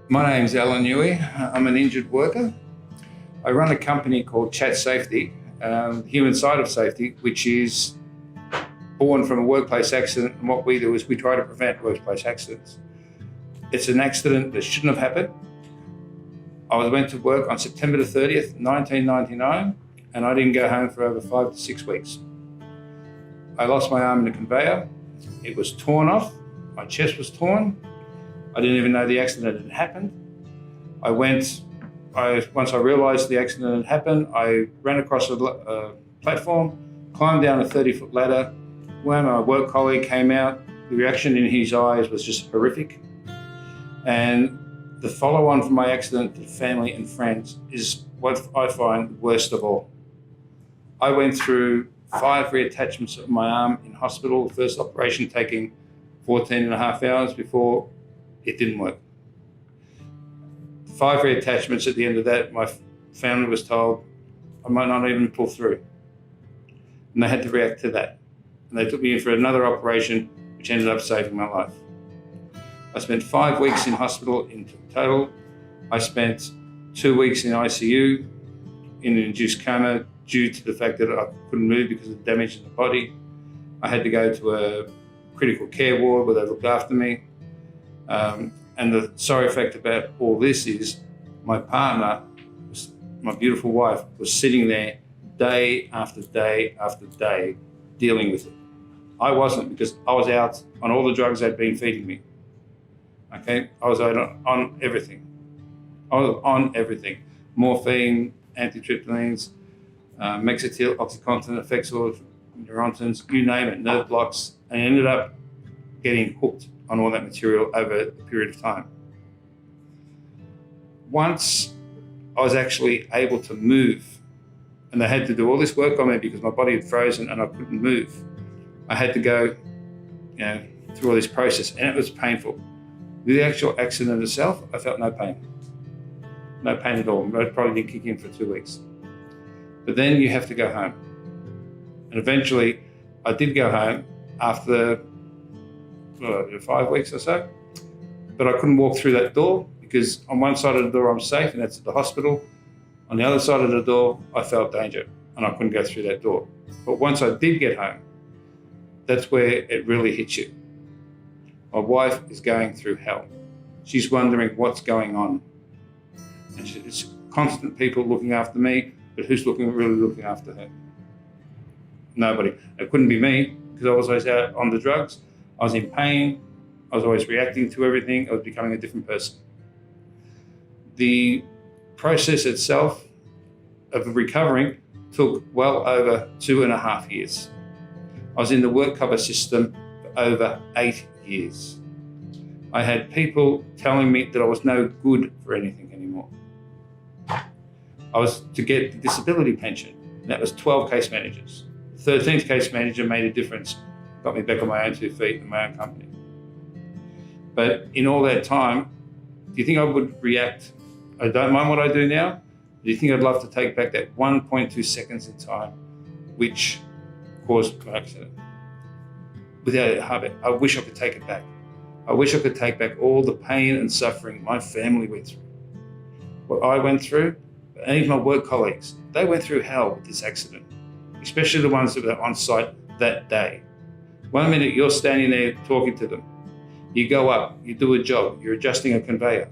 My name's Alan Newey. I'm an injured worker. I run a company called Chat Safety, human side of safety, which is born from a workplace accident. And what we do is we try to prevent workplace accidents. It's an accident that shouldn't have happened. I went to work on September the 30th, 1999, and I didn't go home for over 5 to 6 weeks. I lost my arm in a conveyor. It was torn off. My chest was torn. I didn't even know the accident had happened. Once I realised the accident had happened, I ran across a platform, climbed down a 30-foot ladder. When my work colleague came out, the reaction in his eyes was just horrific. And the follow-on from my accident to family and friends is what I find worst of all. I went through 5 reattachments of my arm in hospital, the first operation taking 14 and a half hours before it didn't work. 5 reattachments. At the end of that, my family was told I might not even pull through. And they had to react to that. And they took me in for another operation, which ended up saving my life. I spent 5 weeks in hospital in total. I spent 2 weeks in ICU in an induced coma due to the fact that I couldn't move because of damage in the body. I had to go to a critical care ward where they looked after me. And the sorry fact about all this is my partner, my beautiful wife, was sitting there day after day after day dealing with it. I wasn't, because I was out on all the drugs they'd been feeding me. Okay, I was on everything. I was on everything. Morphine, antitryptamines, Mexatil, OxyContin, Effexor, Neurontins, you name it, nerve blocks, and I ended up getting hooked on all that material over a period of time. Once I was actually able to move, and they had to do all this work on me because my body had frozen and I couldn't move. I had to go, through all this process, and it was painful. With the actual accident itself, I felt no pain. No pain at all. It probably didn't kick in for 2 weeks. But then you have to go home. And eventually, I did go home after 5 weeks or so, but I couldn't walk through that door because on one side of the door I'm safe, and that's at the hospital. On the other side of the door, I felt danger and I couldn't go through that door. But once I did get home, that's where it really hits you. My wife is going through hell. She's wondering what's going on. And it's constant people looking after me, but who's really looking after her? Nobody. It couldn't be me because I was always out on the drugs. I was in pain. I was always reacting to everything. I was becoming a different person. The process itself of recovering took well over 2.5 years. I was in the work cover system for over 8 years. I had people telling me that I was no good for anything anymore. I was to get the disability pension, and that was 12 case managers. The 13th case manager made a difference, got me back on my own 2 feet in my own company. But in all that time, do you think I would react? I don't mind what I do now. Do you think I'd love to take back that 1.2 seconds in time, which caused my accident? Without a habit, I wish I could take it back. I wish I could take back all the pain and suffering my family went through. What I went through, and even my work colleagues, they went through hell with this accident, especially the ones that were on site that day. 1 minute you're standing there talking to them. You go up, you do a job, you're adjusting a conveyor.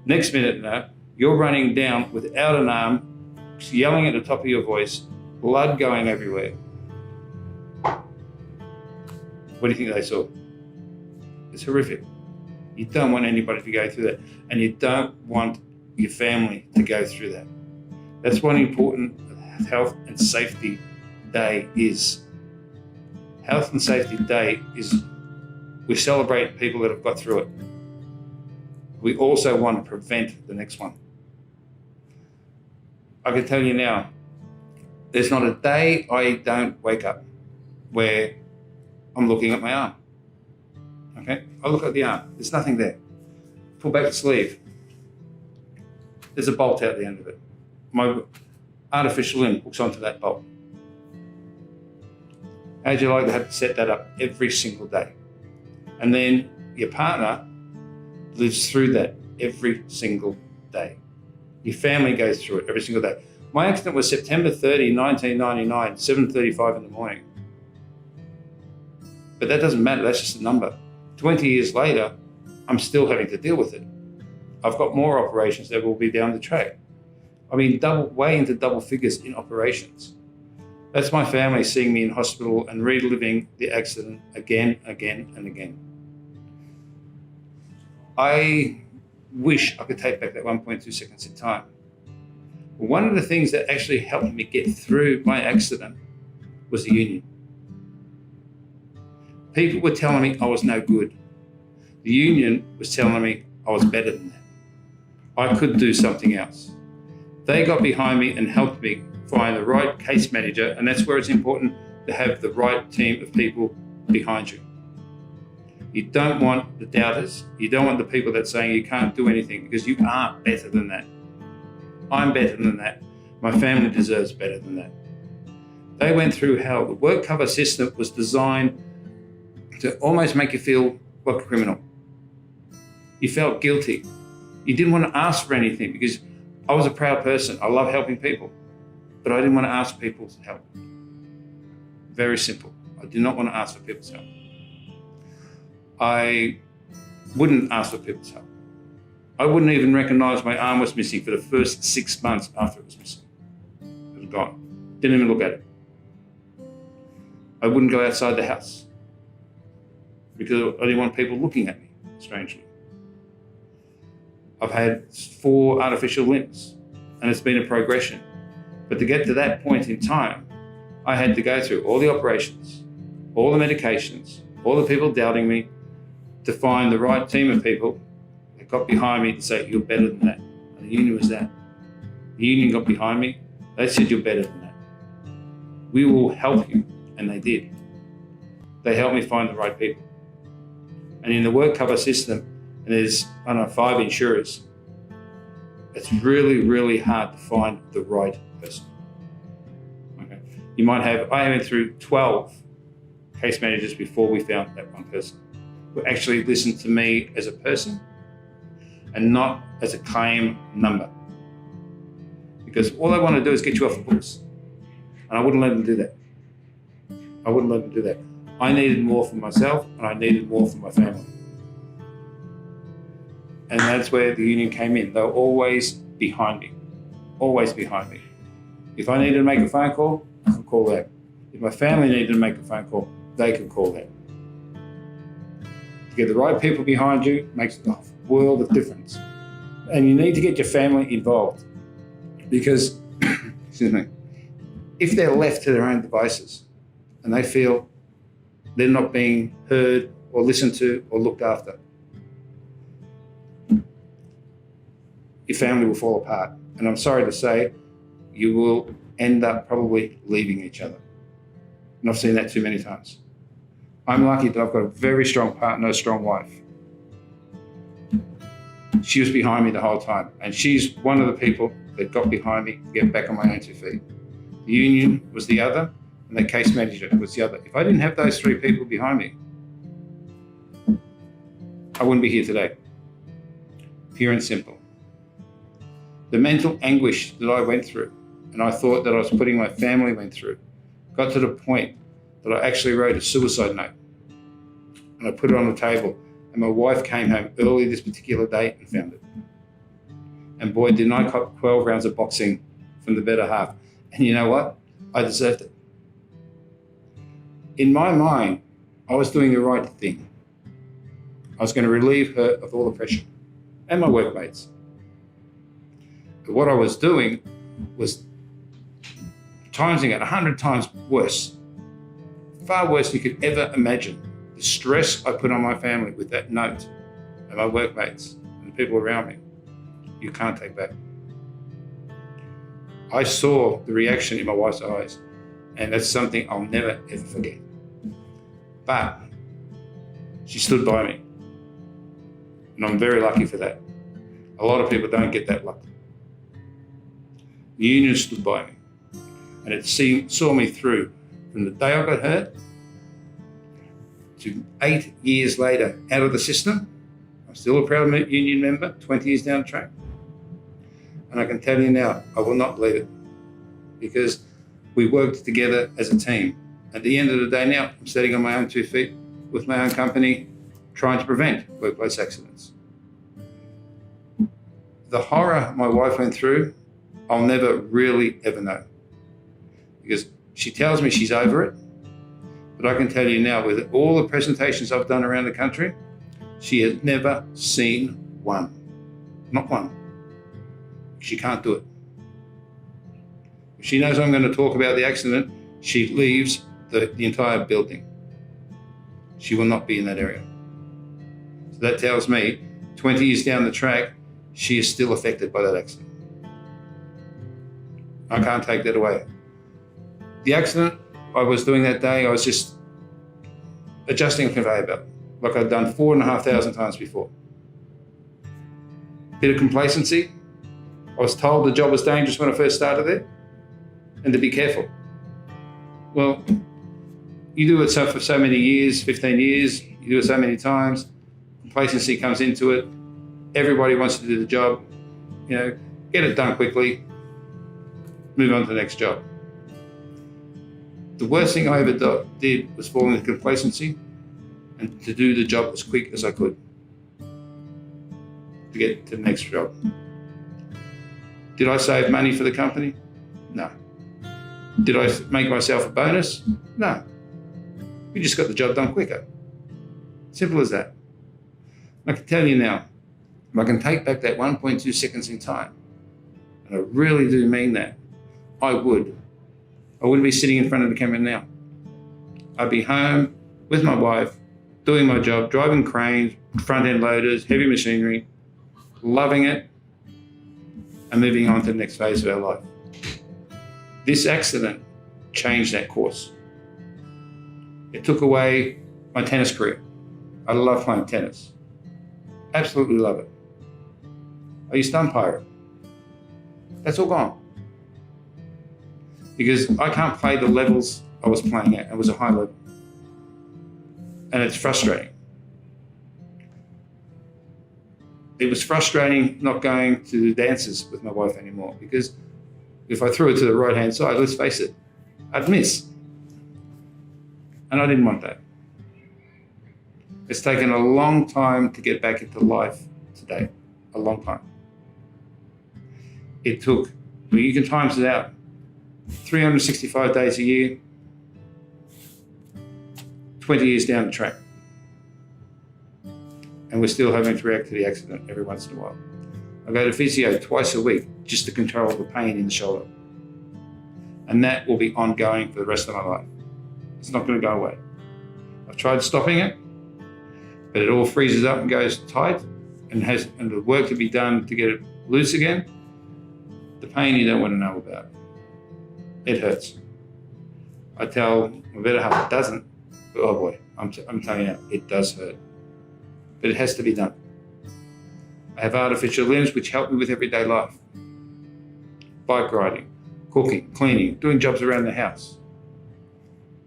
Next minute now, you're running down without an arm, yelling at the top of your voice, blood going everywhere. What do you think they saw? It's horrific. You don't want anybody to go through that, and you don't want your family to go through that. That's what important Health and Safety Day is. Health and Safety Day is we celebrate people that have got through it. We also want to prevent the next one. I can tell you now, there's not a day I don't wake up where I'm looking at my arm. Okay, I look at the arm, there's nothing there. Pull back the sleeve. There's a bolt out the end of it. My artificial limb hooks onto that bolt. How'd you like to have to set that up every single day? And then your partner lives through that every single day. Your family goes through it every single day. My accident was September 30, 1999, 7:35 in the morning. But that doesn't matter, that's just a number. 20 years later, I'm still having to deal with it. I've got more operations that will be down the track. I mean, way into double figures in operations. That's my family seeing me in hospital and reliving the accident again, and again. I wish I could take back that 1.2 seconds in time. One of the things that actually helped me get through my accident was the union. People were telling me I was no good. The union was telling me I was better than that. I could do something else. They got behind me and helped me find the right case manager, and that's where it's important to have the right team of people behind you. You don't want the doubters. You don't want the people that are saying you can't do anything, because you are better than that. I'm better than that. My family deserves better than that. They went through hell. The work cover system was designed to almost make you feel like a criminal. You felt guilty. You didn't want to ask for anything, because I was a proud person. I love helping people, but I didn't want to ask people's help. Very simple. I did not want to ask for people's help. I wouldn't ask for people's help. I wouldn't even recognize my arm was missing for the first 6 months after it was missing. It was gone. Didn't even look at it. I wouldn't go outside the house because I didn't want people looking at me strangely. I've had 4 artificial limbs, and it's been a progression. But to get to that point in time, I had to go through all the operations, all the medications, all the people doubting me, to find the right team of people that got behind me to say, you're better than that. And the union was that. The union got behind me. They said, you're better than that. We will help you. And they did. They helped me find the right people. And in the work cover system, and there's, 5 insurers, it's really, really hard to find the right person. Okay. You might have, I went through 12 case managers before we found that one person who actually listened to me as a person and not as a claim number. Because all they want to do is get you off the books. And I wouldn't let them do that. I wouldn't let them do that. I needed more for myself, and I needed more for my family. And that's where the union came in. They were always behind me. Always behind me. If I needed to make a phone call, I could call them. If my family needed to make a phone call, they could call them. To get the right people behind you makes a world of difference. And you need to get your family involved. Because, excuse me, if they're left to their own devices and they feel they're not being heard or listened to or looked after, your family will fall apart. And I'm sorry to say, you will end up probably leaving each other. And I've seen that too many times. I'm lucky that I've got a very strong partner, a strong wife. She was behind me the whole time. And she's one of the people that got behind me to get back on my own 2 feet. The union was the other, and the case manager was the other. If I didn't have those 3 people behind me, I wouldn't be here today. Pure and simple. The mental anguish that I went through, and I thought that I was putting my family went through, got to the point that I actually wrote a suicide note. And I put it on the table, and my wife came home early this particular day and found it. And boy, didn't I cop 12 rounds of boxing from the better half. And you know what? I deserved it. In my mind, I was doing the right thing. I was going to relieve her of all the pressure, and my workmates. But what I was doing was timesing it 100 times worse. Far worse than you could ever imagine. The stress I put on my family with that note, and my workmates, and the people around me, you can't take back. I saw the reaction in my wife's eyes, and that's something I'll never, ever forget. But she stood by me, and I'm very lucky for that. A lot of people don't get that luck. The union stood by me, and it saw me through from the day I got hurt to 8 years later out of the system I'm still a proud union member 20 years down the track. And I can tell you now, I will not leave it, because we worked together as a team. At the end of the day now, I'm standing on my own 2 feet with my own company, trying to prevent workplace accidents. The horror my wife went through, I'll never really ever know, because she tells me she's over it. But I can tell you now, with all the presentations I've done around the country, she has never seen one. Not one. She can't do it. If she knows I'm going to talk about the accident, she leaves the entire building. She will not be in that area. So that tells me 20 years down the track, she is still affected by that accident. I can't take that away. The accident I was doing that day, I was just adjusting a conveyor belt, like I'd done 4,500 times before. Bit of complacency. I was told the job was dangerous when I first started there, and to be careful. Well, you do it for so many years, 15 years, you do it so many times, complacency comes into it. Everybody wants to do the job, get it done quickly, move on to the next job. The worst thing I ever did was fall into complacency and to do the job as quick as I could to get to the next job. Did I save money for the company? No. Did I make myself a bonus? No. We just got the job done quicker. Simple as that. I can tell you now, if I can take back that 1.2 seconds in time, and I really do mean that, I wouldn't be sitting in front of the camera now. I'd be home with my wife, doing my job, driving cranes, front-end loaders, heavy machinery, loving it, and moving on to the next phase of our life. This accident changed that course. It took away my tennis career. I love playing tennis. Absolutely love it. I used to umpire it. That's all gone. Because I can't play the levels I was playing at. It was a high level. And it's frustrating. It was frustrating not going to the dances with my wife anymore, because if I threw it to the right-hand side, let's face it, I'd miss. And I didn't want that. It's taken a long time to get back into life today. A long time. It took, you can times it out, 365 days a year, 20 years down the track. And we're still having to react to the accident every once in a while. I go to physio twice a week just to control the pain in the shoulder. And that will be ongoing for the rest of my life. It's not going to go away. I've tried stopping it, but it all freezes up and goes tight, and the work to be done to get it loose again. The pain you don't want to know about. It hurts. I tell my better half it doesn't, but oh boy, I'm telling you, it does hurt. But it has to be done. I have artificial limbs which help me with everyday life. Bike riding, cooking, cleaning, doing jobs around the house.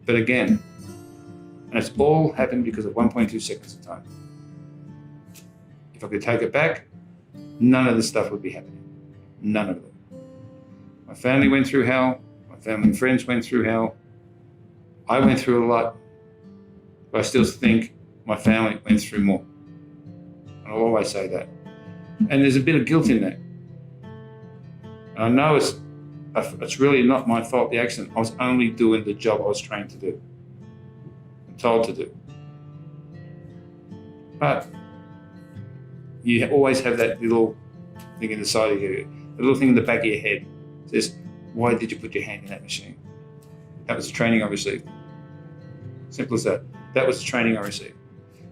But again, and it's all happened because of 1.2 seconds of time. If I could take it back, none of this stuff would be happening. None of it. My family went through hell. My family and friends went through hell. I went through a lot, but I still think my family went through more. And I'll always say that. And there's a bit of guilt in that. And I know it's really not my fault, the accident. I was only doing the job I was trained to do. I'm told to do. But you always have that little thing in the side of you, the little thing in the back of your head says, why did you put your hand in that machine? That was the training I received. Simple as that. That was the training I received.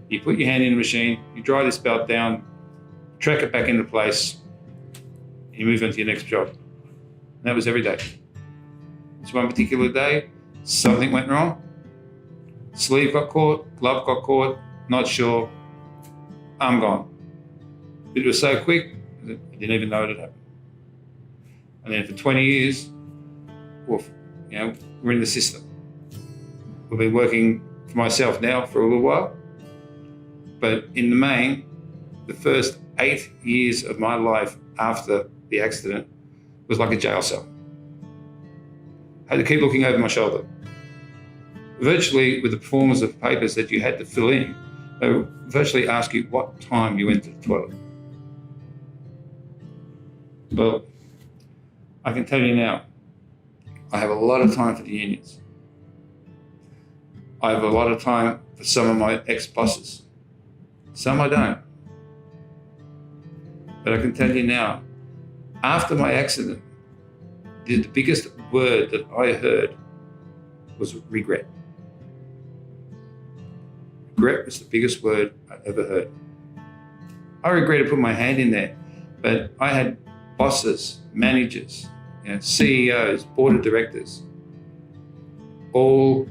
You put your hand in the machine, you dry this belt down, track it back into place, and you move on to your next job. And that was every day. This one particular day, something went wrong. Sleeve got caught, glove got caught, not sure. I'm gone. It was so quick, I didn't even know it had happened. And then for 20 years, we're in the system. We've been working for myself now for a little while, but in the main, the first 8 years of my life after the accident was like a jail cell. I had to keep looking over my shoulder. Virtually, with the forms of papers that you had to fill in, they would virtually ask you what time you went to the toilet. Well, I can tell you now, I have a lot of time for the unions. I have a lot of time for some of my ex-bosses. Some I don't. But I can tell you now, after my accident, the biggest word that I heard was regret. Regret was the biggest word I ever heard. I regretted putting my hand in there, but I had bosses, managers, CEOs, board of directors, all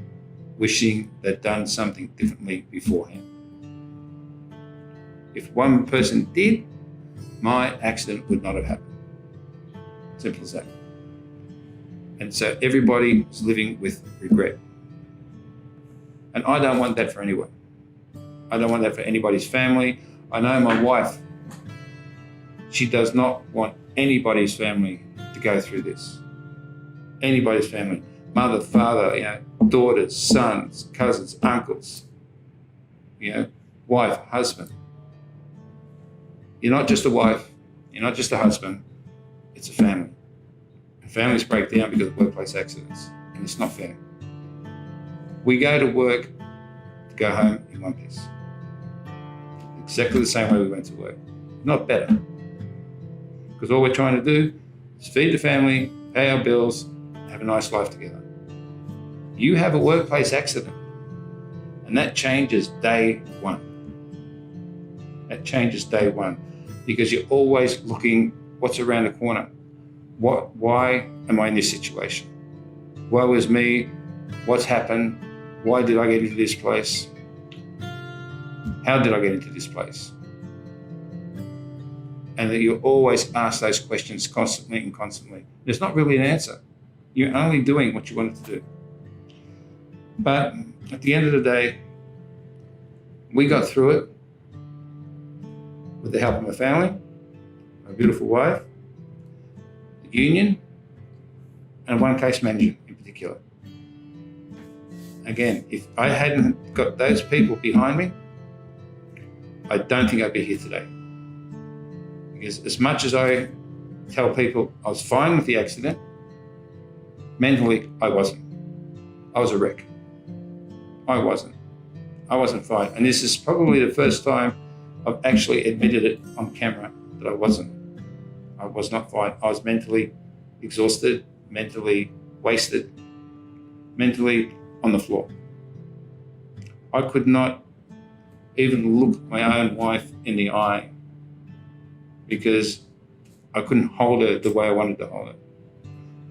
wishing they'd done something differently beforehand. If one person did, my accident would not have happened. Simple as that. And so everybody was living with regret. And I don't want that for anyone. I don't want that for anybody's family. I know my wife, she does not want anybody's family to go through this. Anybody's family. Mother, father, daughters, sons, cousins, uncles, wife, husband. You're not just a wife, you're not just a husband, it's a family. And families break down because of workplace accidents, and it's not fair. We go to work to go home in one piece. Exactly the same way we went to work. Not better. Because all we're trying to do is feed the family, pay our bills, have a nice life together. You have a workplace accident, and that changes day one. That changes day one, because you're always looking what's around the corner. Why am I in this situation? Woe is me. What's happened? Why did I get into this place? How did I get into this place? And that you always ask those questions constantly and constantly. There's not really an answer. You're only doing what you wanted to do. But at the end of the day, we got through it with the help of my family, my beautiful wife, the union, and one case manager in particular. Again, if I hadn't got those people behind me, I don't think I'd be here today. Because as much as I tell people I was fine with the accident, mentally I wasn't. I was a wreck. I wasn't fine. And this is probably the first time I've actually admitted it on camera that I wasn't. I was not fine. I was mentally exhausted, mentally wasted, mentally on the floor. I could not even look my own wife in the eye because I couldn't hold her the way I wanted to hold her.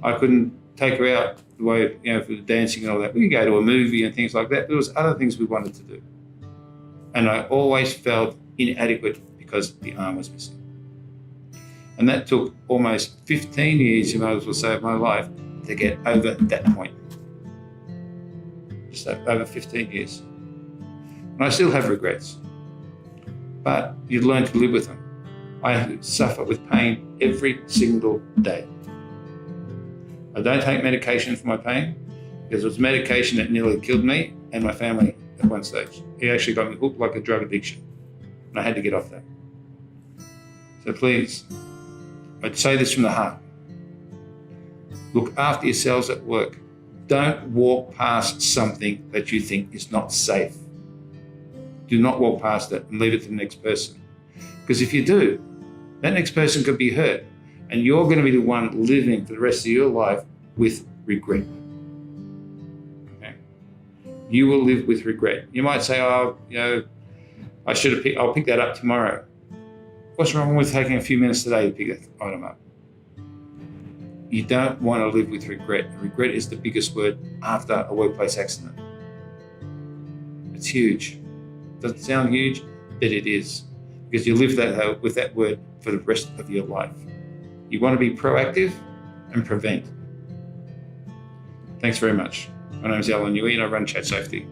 I couldn't take her out the way, for the dancing and all that. We could go to a movie and things like that. There was other things we wanted to do. And I always felt inadequate because the arm was missing. And that took almost 15 years, you might as well say, of my life to get over that point. Just over 15 years. And I still have regrets. But you learn to live with them. I suffer with pain every single day. I don't take medication for my pain because it was medication that nearly killed me and my family at one stage. It actually got me hooked like a drug addiction. And I had to get off that. So please, I'd say this from the heart. Look after yourselves at work. Don't walk past something that you think is not safe. Do not walk past it and leave it to the next person. Because if you do, that next person could be hurt. And you're going to be the one living for the rest of your life with regret. Okay? You will live with regret. You might say, I'll pick that up tomorrow. What's wrong with taking a few minutes today to pick that item up? You don't want to live with regret. Regret is the biggest word after a workplace accident. It's huge. Doesn't sound huge, but it is. Because you live with that word for the rest of your life. You want to be proactive and prevent. Thanks very much. My name is Newey and I run Chat Safety.